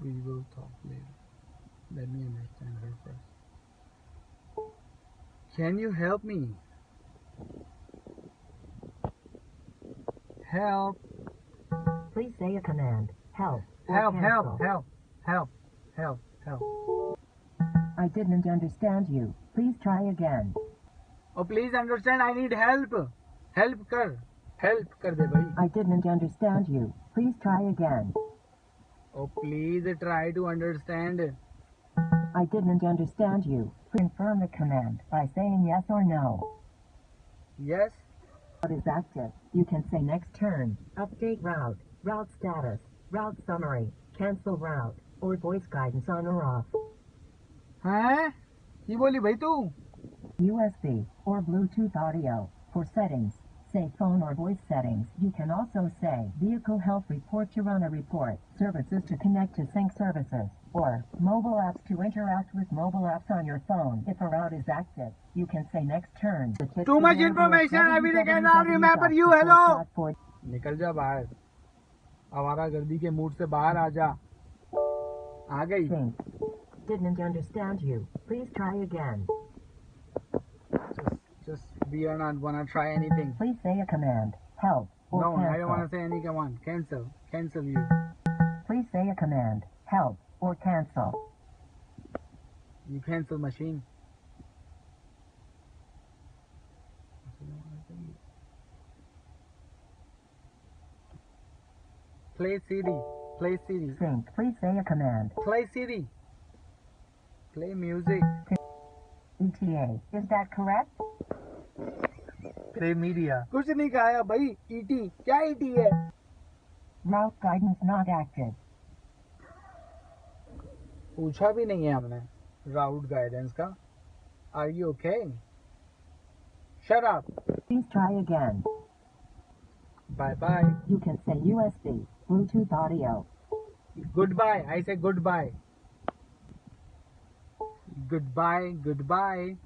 We will talk later. Let me understand her first. Can you help me? Help. Please say a command. Help. Or Help, help, cancel. help, help, help, help. I didn't understand you. Please try again. Oh, please understand, I need help. Help kar. Help kar de bhai. I didn't understand you. Please try again. Oh, please try to understand. I didn't understand you. Confirm the command by saying yes or no. Yes. Route is active. You can say next turn, update route, route status, route summary, cancel route, or voice guidance on or off. हैं? की बोली भाई तू? USB or Bluetooth audio. For settings, say phone or voice settings. You can also say vehicle health report to run a report, services to connect to sync services, or mobile apps to interact with mobile apps on your phone. If a route is active, you can say next turn. Too much information. Everything cannot remember you. Hello. निकल जा बाहर. आवारागर्दी के mood से बाहर आ जा. आ गई. Didn't understand you. Please try again. Just we are not gonna try anything. Please say a command. Help or No, cancel. I don't want to say any command. Cancel. Cancel you. Please say a command. Help or cancel. You cancel machine. Play CD. Play CD. Sync. Please say a command. Play CD. Play music. ETA. Is that correct? Play media. कुछ नहीं कहा भाई. ET. क्या ET है? Route guidance not active. पूछा भी नहीं है हमने. Route guidance का. Are you okay? Shut up. Please try again. Bye bye. You can say USB, Bluetooth audio. Goodbye. I say goodbye. Goodbye. Goodbye.